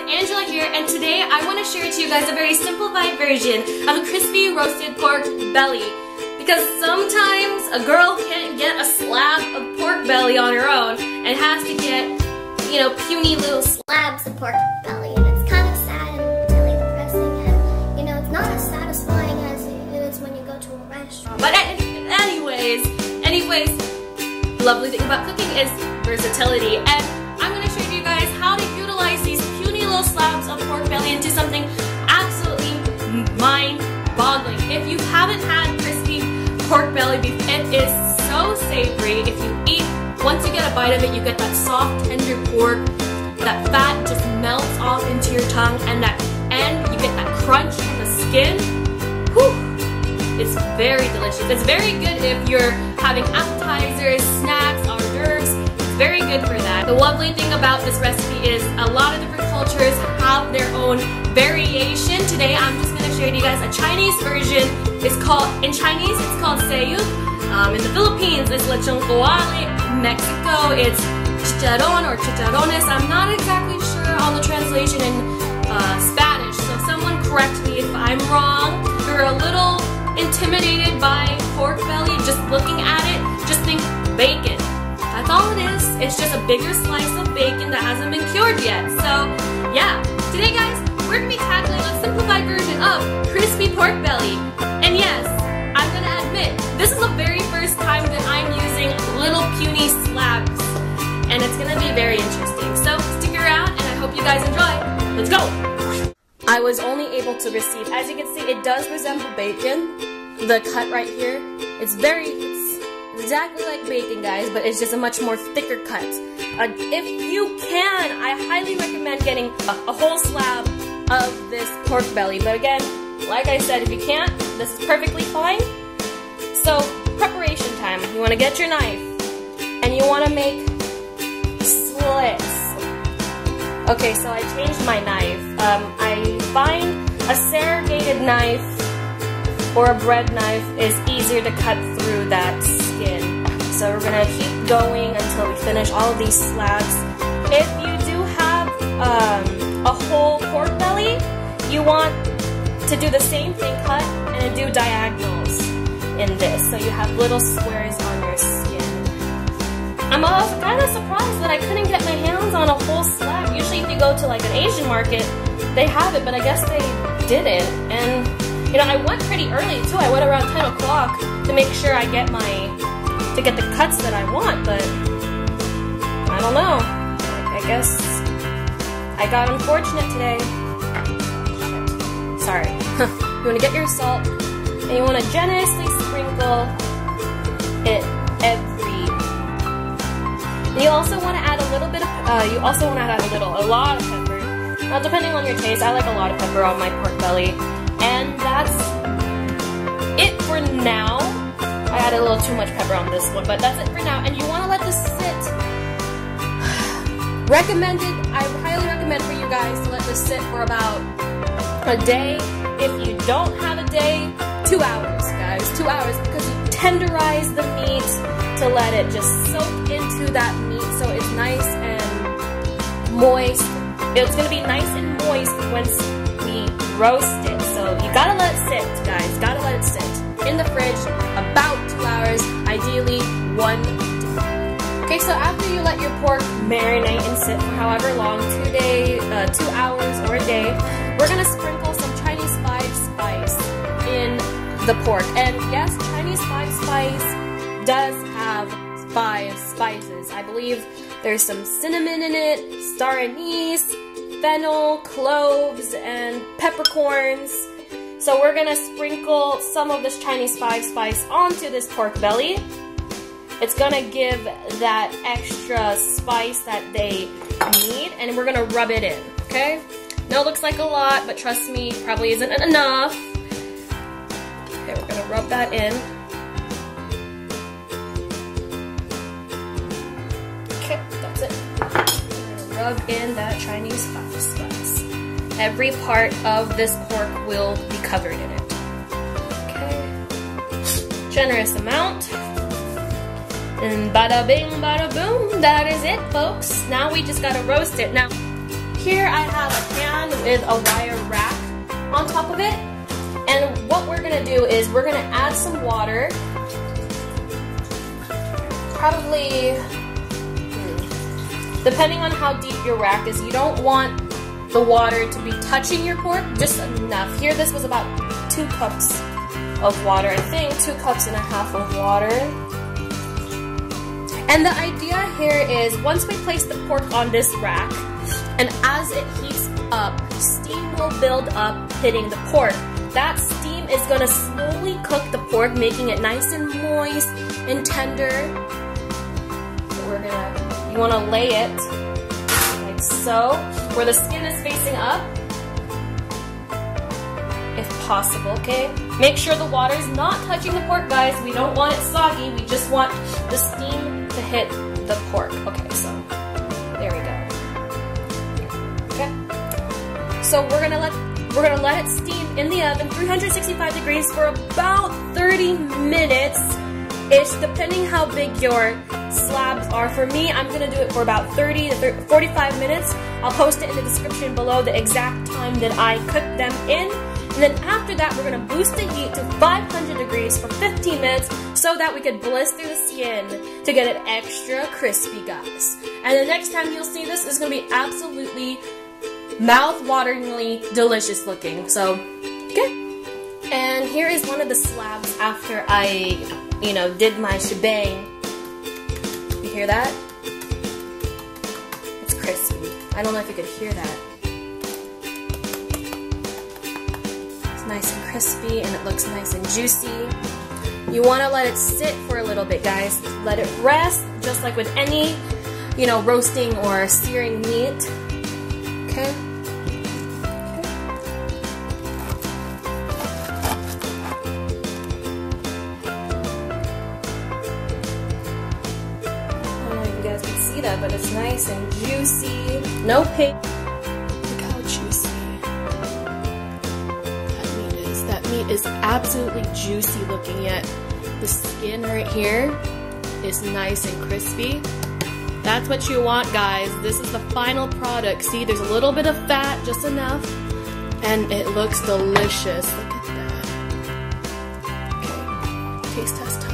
Angela here, and today I want to share to you guys a very simplified version of a crispy roasted pork belly. Because sometimes a girl can't get a slab of pork belly on her own and has to get, you know, puny little slabs of pork belly, and it's kind of sad and really depressing, and you know, it's not as satisfying as it is when you go to a restaurant. But anyways, the lovely thing about cooking is versatility, and I'm going to show you guys how to utilize these puny little slabs of pork belly into something absolutely mind-boggling. If you haven't had crispy pork belly beef, it is so savory. If you eat, once you get a bite of it, you get that soft, tender pork. That fat just melts off into your tongue, and you get that crunch in the skin. Whew! It's very delicious. It's very good if you're having appetizers, snacks, hors d'oeuvres. It's very good for that. The lovely thing about this recipe is a lot of different cultures have their own variation. Today I'm just going to show you guys a Chinese version. In Chinese it's called sayuk. In the Philippines it's lechon kawali. Mexico it's chicharron or chicharrones. I'm not exactly sure on the translation in Spanish, so someone correct me if I'm wrong. You're a little intimidated by pork belly just looking at it, just think bacon. That's all it is. It's just a bigger slice of bacon that hasn't been cured yet. So yeah, today guys, we're going to be tackling a simplified version of crispy pork belly. And yes, I'm going to admit, this is the very first time that I'm using little puny slabs. And it's going to be very interesting. So stick around and I hope you guys enjoy. Let's go! I was only able to receive, as you can see, it does resemble bacon. The cut right here, it's exactly like bacon, guys, but it's just a much more thicker cut. If you can, I highly recommend getting a whole slab of this pork belly. But again, like I said, if you can't, this is perfectly fine. So, preparation time. You want to get your knife, and you want to make slits. Okay, so I changed my knife. I find a serrated knife or a bread knife is easier to cut through that skin. So we're gonna keep going until we finish all of these slabs. If you do have a whole pork belly, you want to do the same thing, cut and do diagonals in this, so you have little squares on your skin. I'm also kind of surprised that I couldn't get my hands on a whole slab. Usually if you go to like an Asian market, they have it, but I guess they didn't. And you know, I went pretty early too. I went around 10 o'clock to make sure I get the cuts that I want, but I don't know. I guess I got unfortunate today. Sorry. You want to get your salt, and you want to generously sprinkle it and you also want to add a little bit of, a lot of pepper. Now, depending on your taste, I like a lot of pepper on my pork belly. And that's it for now. I added a little too much pepper on this one, but that's it for now. And you want to let this sit. I highly recommend for you guys to let this sit for about a day. If you don't have a day, 2 hours, guys. 2 hours, because you tenderize the meat to let it just soak into that meat so it's nice and moist. It's going to be nice and moist once we roast it. So you gotta let it sit, guys. Gotta let it sit in the fridge about 2 hours, ideally 1 day. Okay, so after you let your pork marinate and sit for however long, 2 hours or a day, we're gonna sprinkle some Chinese 5 spice in the pork. And yes, Chinese 5 spice does have 5 spices. I believe there's some cinnamon in it, star anise, fennel, cloves, and peppercorns. So we're gonna sprinkle some of this Chinese 5 spice onto this pork belly. It's gonna give that extra spice that they need, and we're gonna rub it in, okay? Now it looks like a lot, but trust me, it probably isn't enough. Okay, we're gonna rub that in. Okay, that's it. Rub in that Chinese 5 spice. Every part of this pork will be covered in it. Okay. Generous amount. And bada bing, bada boom. That is it, folks. Now we just gotta roast it. Now, Here I have a pan with a wire rack on top of it. And what we're gonna do is we're gonna add some water. Probably, depending on how deep your rack is, you don't want the water to be touching your pork, just enough. Here this was about 2 cups of water, I think 2.5 cups of water. And the idea here is once we place the pork on this rack, and as it heats up, steam will build up hitting the pork. That steam is going to slowly cook the pork, making it nice and moist and tender. So you want to lay it like so, where the skin is facing up, if possible, okay? Make sure the water is not touching the pork, guys. We don't want it soggy. We just want the steam to hit the pork. Okay, so there we go. Okay. So we're gonna let it steam in the oven, 365 degrees for about 30 minutes. It's depending how big your slabs are. For me, I'm gonna do it for about 30 to 45 minutes. I'll post it in the description below the exact time that I cooked them in. And then after that, we're gonna boost the heat to 500 degrees for 15 minutes so that we could blister the skin to get it extra crispy, guys. And the next time you'll see this is gonna be absolutely mouth-wateringly delicious looking. So, okay. And here is one of the slabs after I, did my shebang. You hear that? It's crispy. I don't know if you could hear that. It's nice and crispy and it looks nice and juicy. You want to let it sit for a little bit, guys. Let it rest, just like with any, roasting or searing meat. Okay? That, but it's nice and juicy. No pig. Look how juicy that meat is. That meat is absolutely juicy looking, yet the skin right here is nice and crispy. That's what you want, guys. This is the final product. See, there's a little bit of fat, just enough, and it looks delicious. Look at that. Okay, taste test time.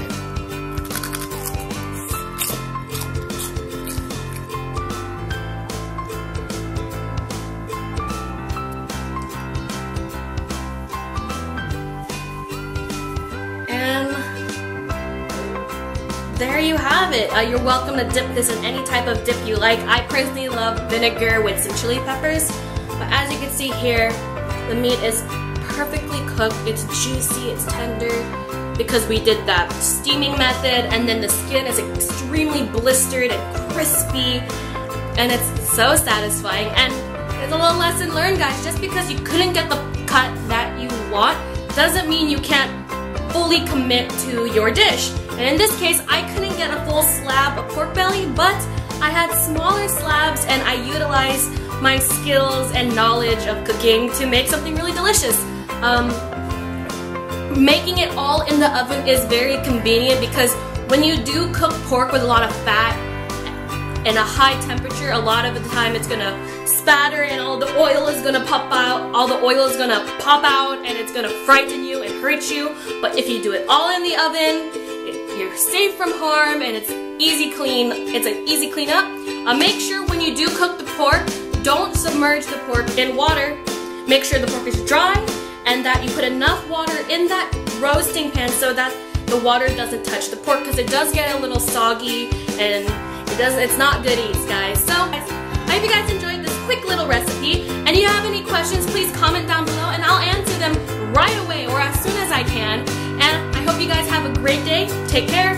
There you have it. You're welcome to dip this in any type of dip you like. I personally love vinegar with some chili peppers. But as you can see here, the meat is perfectly cooked. It's juicy, it's tender, because we did that steaming method, and then the skin is extremely blistered and crispy, and it's so satisfying. And it's a little lesson learned, guys. Just because you couldn't get the cut that you want doesn't mean you can't fully commit to your dish. And in this case, I couldn't get a full slab of pork belly, but I had smaller slabs and I utilized my skills and knowledge of cooking to make something really delicious. Making it all in the oven is very convenient, because when you do cook pork with a lot of fat and a high temperature, a lot of the time it's gonna spatter and all the oil is gonna pop out, and it's gonna frighten you and hurt you. But if you do it all in the oven, you're safe from harm, and it's easy clean. It's an easy cleanup. Make sure when you do cook the pork, don't submerge the pork in water. Make sure the pork is dry and that you put enough water in that roasting pan so that the water doesn't touch the pork, because it does get a little soggy and it's not good eats, guys. So I hope you guys enjoyed this quick little recipe, and if you have any questions, please comment down below and I'll answer them right away or as soon as I can. And I hope you guys have a great day. Take care.